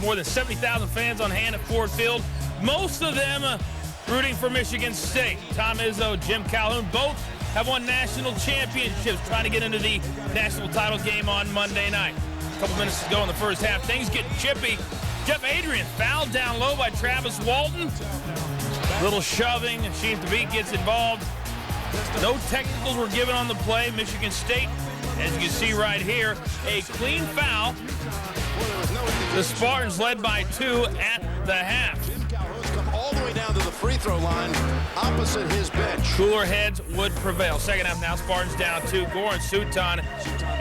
More than 70,000 fans on hand at Ford Field, most of them rooting for Michigan State. Tom Izzo, Jim Calhoun, both have won national championships, trying to get into the national title game on Monday night. A couple minutes to go in the first half. Things get chippy. Jeff Adrian fouled down low by Travis Walton. Little shoving. Sheem Thabit gets involved. No technicals were given on the play. Michigan State, as you can see right here, a clean foul. The Spartans led by 2 at the half. All the way down to the free throw line, opposite his bench. Cooler heads would prevail. Second half now, Spartans down 2. Gore and Suton.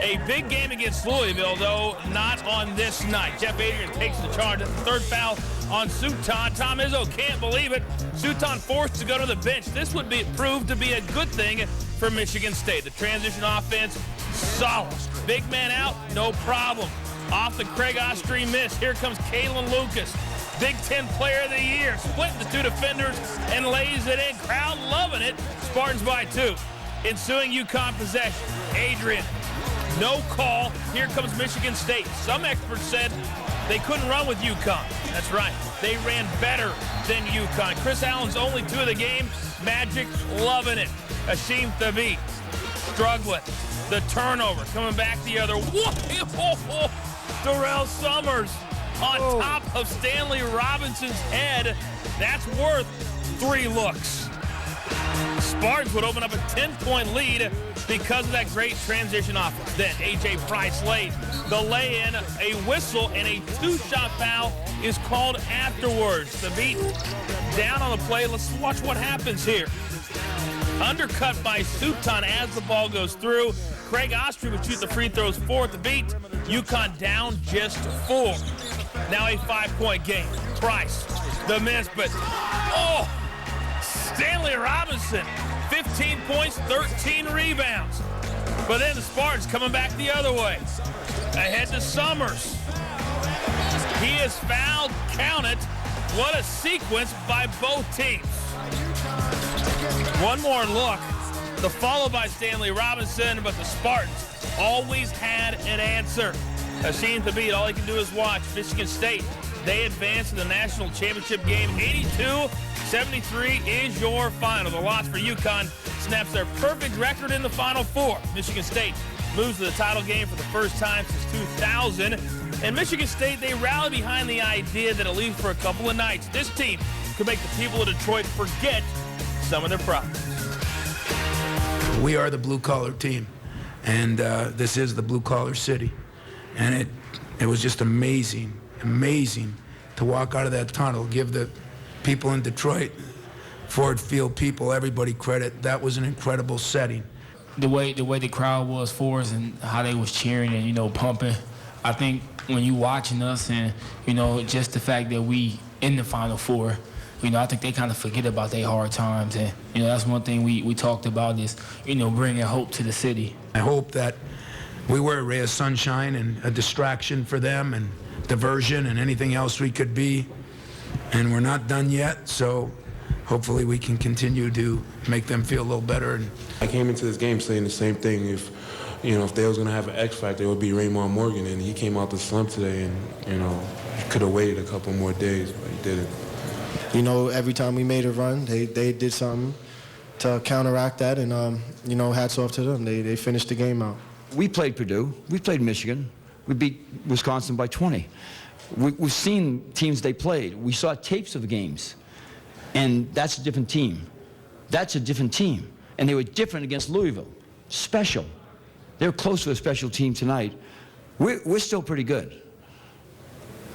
A big game against Louisville, though not on this night. Jeff Adrian takes the charge. That's the third foul on Suton. Tom Izzo can't believe it. Suton forced to go to the bench. This would prove to be a good thing for Michigan State. The transition offense, solid. Big man out, no problem. Off the Craig Ostry miss. Here comes Kalen Lucas. Big Ten Player of the Year. Splitting the 2 defenders and lays it in. Crowd loving it. Spartans by 2. Ensuing UConn possession. Adrian, no call. Here comes Michigan State. Some experts said they couldn't run with UConn. That's right. They ran better than UConn. Chris Allen's only 2 of the game. Magic loving it. Sheem Thabit struggling. The turnover coming back the other way. Darrell Summers on top of Stanley Robinson's head. That's worth 3 looks. Spartans would open up a 10-point lead because of that great transition offense. Then A.J. Price late. The lay-in, a whistle, and a 2-shot foul is called afterwards. Thabit down on the play. Let's watch what happens here. Undercut by Suton as the ball goes through. Craig Ostry would shoot the free throws for Thabit. UConn down just 4. Now a 5-point game. Price, the miss, but Stanley Robinson, 15 points, 13 rebounds. But then the Spartans coming back the other way. Ahead to Summers. He is fouled, count it. What a sequence by both teams. One more look. The follow by Stanley Robinson, but the Spartans always had an answer. Sheem Thabit, all he can do is watch. Michigan State, they advance to the national championship game. 82-73 is your final. The loss for UConn snaps their perfect record in the Final Four. Michigan State moves to the title game for the first time since 2000. And Michigan State, they rally behind the idea that at least for a couple of nights, this team could make the people of Detroit forget some of their problems. We are the blue-collar team, and this is the blue-collar city. And it was just amazing to walk out of that tunnel, give the people in Detroit, Ford Field people, everybody credit. That was an incredible setting. The way the crowd was for us and how they was cheering and, pumping, I think when you watching us and, just the fact that we in the Final Four, I think they kind of forget about their hard times. And, that's one thing we talked about is, bringing hope to the city. I hope that we were a ray of sunshine and a distraction for them and diversion and anything else we could be. And we're not done yet, so hopefully we can continue to make them feel a little better. I came into this game saying the same thing. If they was going to have an X factor, it would be Raymond Morgan, and he came out the slump today, and he could have waited a couple more days, but he didn't. Every time we made a run, they did something to counteract that, and hats off to them. They finished the game out. We played Purdue. We played Michigan. We beat Wisconsin by 20. We've seen teams they played. We saw tapes of the games, and that's a different team. That's a different team, and they were different against Louisville. Special. They were close to a special team tonight. We're still pretty good.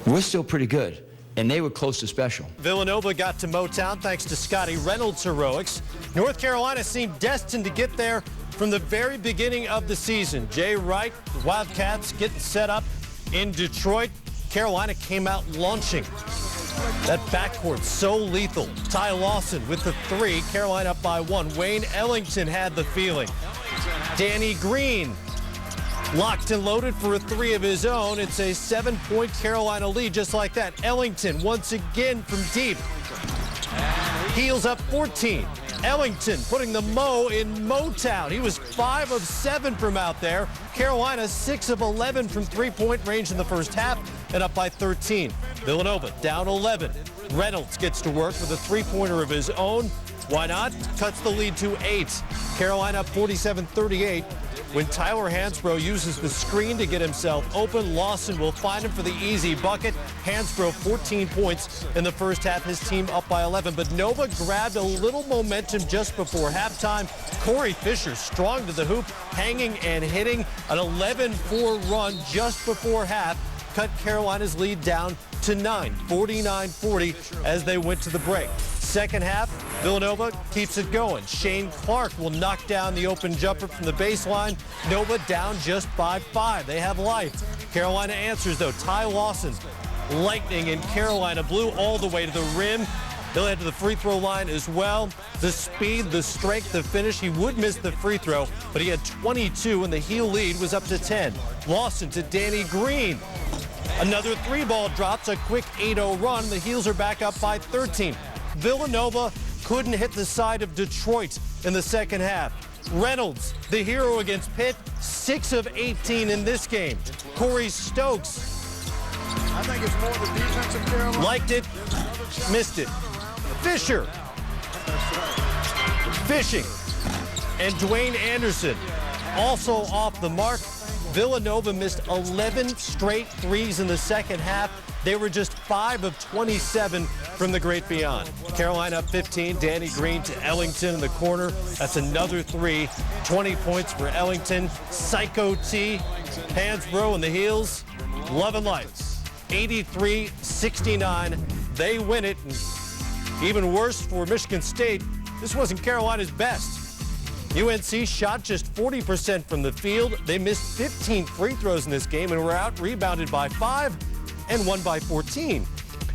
We're still pretty good. And they were close to special. Villanova got to Motown thanks to Scotty Reynolds' heroics. North Carolina seemed destined to get there from the very beginning of the season. Jay Wright, the Wildcats getting set up in Detroit. Carolina came out launching. That backcourt so lethal. Ty Lawson with the 3. Carolina up by 1. Wayne Ellington had the feeling. Danny Green locked and loaded for a 3 of his own. It's a 7-point Carolina lead just like that. Ellington once again from deep. Heels up 14. Ellington putting the Mo in Motown. He was 5 of 7 from out there. Carolina 6 of 11 from 3-point range in the first half and up by 13. Villanova down 11. Reynolds gets to work with a three-pointer of his own. Why not? Cuts the lead to 8. Carolina up 47-38. When Tyler Hansbrough uses the screen to get himself open, Lawson will find him for the easy bucket. Hansbrough 14 points in the first half, his team up by 11. But Nova grabbed a little momentum just before halftime. Corey Fisher strong to the hoop, hanging and hitting. An 11-4 run just before half cut Carolina's lead down to 9, 49-40 as they went to the break. Second half, Villanova keeps it going. Shane Clark will knock down the open jumper from the baseline. Nova down just by 5. They have life. Carolina answers, though. Ty Lawson, lightning in Carolina blue all the way to the rim. He'll head to the free throw line as well. The speed, the strength, the finish. He would miss the free throw, but he had 22, and the heel lead was up to 10. Lawson to Danny Green. Another three-ball drops, a quick 8-0 run. The Heels are back up by 13. Villanova couldn't hit the side of Detroit in the second half. Reynolds, the hero against Pitt, 6 of 18 in this game. Corey Stokes, I think it's more the defense of Carolina. liked it, missed it. Fisher, fishing, and Dwayne Anderson also off the mark. Villanova missed 11 straight threes in the second half. They were just 5 of 27 from the great beyond. Carolina up 15. Danny Green to Ellington in the corner. That's another 3. 20 points for Ellington. Psycho T. Hansbrough and the Heels. Love and life. 83-69. They win it. And even worse for Michigan State, this wasn't Carolina's best. UNC shot just 40% from the field. They missed 15 free throws in this game and were out-rebounded by 5 and won by 14.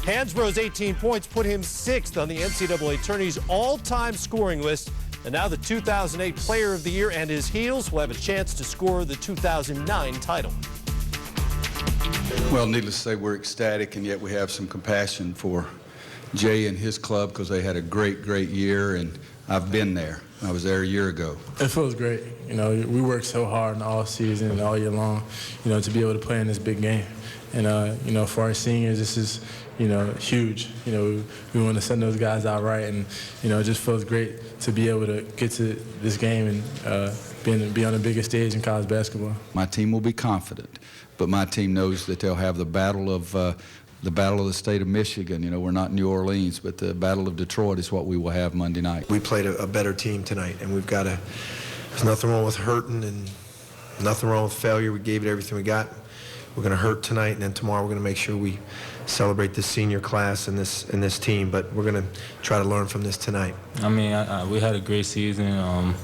Hansbrough's 18 points put him 6th on the NCAA Tourney's all-time scoring list. And now the 2008 Player of the Year and his Heels will have a chance to score the 2009 title. Well, needless to say, we're ecstatic, and yet we have some compassion for Jay and his club because they had a great, great year, and I've been there. I was there a year ago. It feels great. You know, we worked so hard in all season and all year long, you know, to be able to play in this big game. And, you know, for our seniors, this is, you know, huge. You know, we want to send those guys out right, and, you know, it just feels great to be able to get to this game and be on the biggest stage in college basketball. My team will be confident, but my team knows that they'll have the battle of the state of Michigan. You know, we're not New Orleans, but the battle of Detroit is what we will have Monday night. We played a better team tonight, and we've got to, there's nothing wrong with hurting and nothing wrong with failure. We gave it everything we got. We're going to hurt tonight, and then tomorrow we're going to make sure we celebrate this senior class and this team, but we're going to try to learn from this tonight. I mean, we had a great season.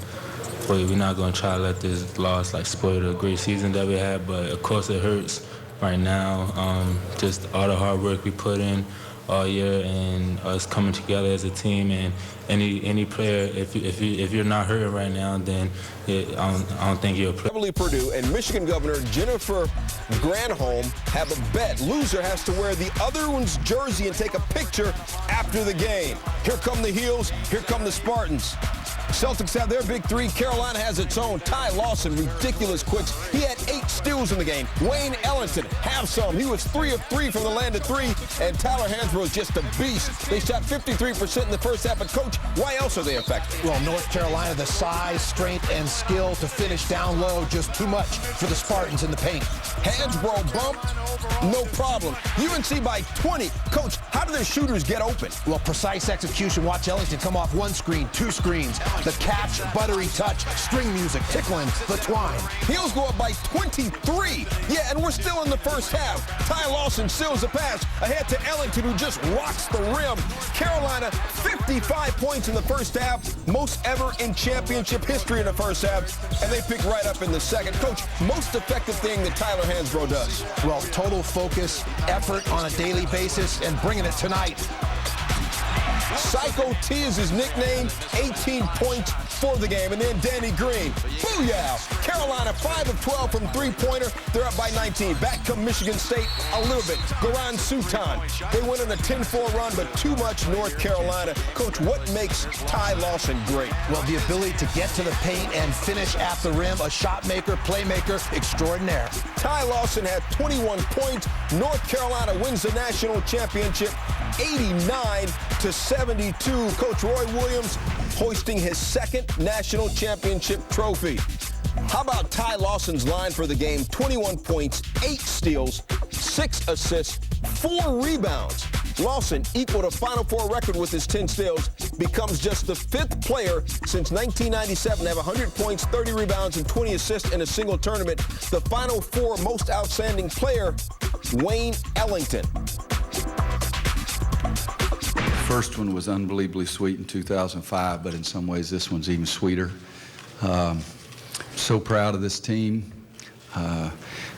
But we're not going to try to let this loss spoil the great season that we had, but of course it hurts right now. Just all the hard work we put in all year and us coming together as a team, and any player, if you're not hurting right now, then I don't think you're a player. Purdue and Michigan Governor Jennifer Granholm have a bet. Loser has to wear the other one's jersey and take a picture after the game. Here come the Heels, here come the Spartans. Celtics have their big 3. Carolina has its own. Ty Lawson, ridiculous quicks. He had 8 steals in the game. Wayne Ellington, have some. He was 3 of 3 from the land of 3. And Tyler Hansbrough is just a beast. They shot 53% in the first half. But, Coach, why else are they effective? Well, North Carolina, the size, strength, and skill to finish down low, just too much for the Spartans in the paint. Hansbrough bump, no problem. UNC by 20. Coach, how do their shooters get open? Well, precise execution. Watch Ellington come off 1 screen, 2 screens. The catch, buttery touch, string music, tickling the twine. Heels go up by 23. Yeah, and we're still in the first half. Ty Lawson seals the pass ahead to Ellington, who just rocks the rim. Carolina, 55 points in the first half, most ever in championship history in the first half, and they pick right up in the second. Coach, most effective thing that Tyler Hansbrough does? Well, total focus, effort on a daily basis, and bringing it tonight. Psycho T is his nickname, 18 points for the game. And then Danny Green, booyah! Carolina 5 of 12 from three-pointer. They're up by 19. Back come Michigan State a little bit. Goran Sutan. They went on a 10-4 run, but too much North Carolina. Coach, what makes Ty Lawson great? Well, the ability to get to the paint and finish at the rim, a shot maker, playmaker extraordinaire. Ty Lawson had 21 points. North Carolina wins the national championship 89-72. Coach Roy Williams hoisting his second national championship trophy. How about Ty Lawson's line for the game? 21 points, 8 steals, 6 assists, 4 rebounds. Lawson equaled a Final Four record with his 10 steals, becomes just the 5th player since 1997 to have 100 points, 30 rebounds, and 20 assists in a single tournament. The Final Four most outstanding player, Wayne Ellington. First one was unbelievably sweet in 2005, but in some ways this one's even sweeter. So proud of this team.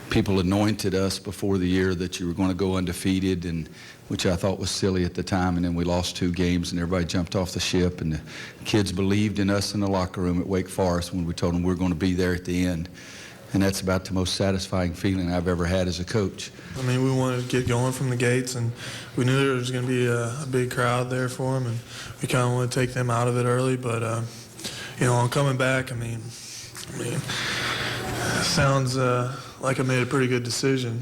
People anointed us before the year that you were going to go undefeated, and which I thought was silly at the time, and then we lost 2 games and everybody jumped off the ship, and the kids believed in us in the locker room at Wake Forest when we told them we were going to be there at the end. And that's about the most satisfying feeling I've ever had as a coach. I mean, we wanted to get going from the gates, and we knew there was going to be a big crowd there for them, and we kind of wanted to take them out of it early. But, you know, on coming back, I mean, it sounds like I made a pretty good decision.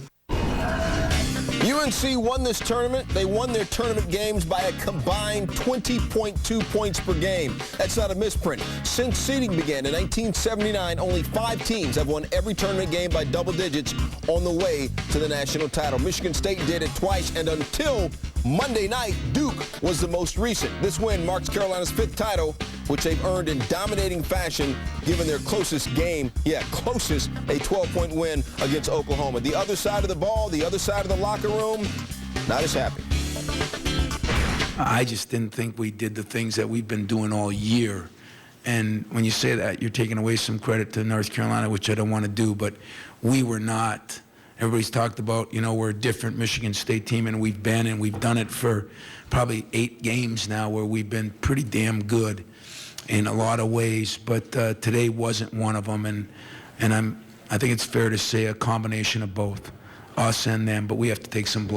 UNC won this tournament. They won their tournament games by a combined 20.2 points per game. That's not a misprint. Since seeding began in 1979, only 5 teams have won every tournament game by double digits on the way to the national title. Michigan State did it twice, and until Monday night, Duke was the most recent. This win marks Carolina's 5th title, which they've earned in dominating fashion, given their closest game, a 12-point win against Oklahoma. The other side of the ball, the other side of the locker room, not as happy. I just didn't think we did the things that we've been doing all year. And when you say that, you're taking away some credit to North Carolina, which I don't want to do, but we were not. Everybody's talked about, you know, we're a different Michigan State team, and we've done it for probably 8 games now where we've been pretty damn good in a lot of ways, but today wasn't one of them, and I think it's fair to say a combination of both, us and them, but we have to take some blame.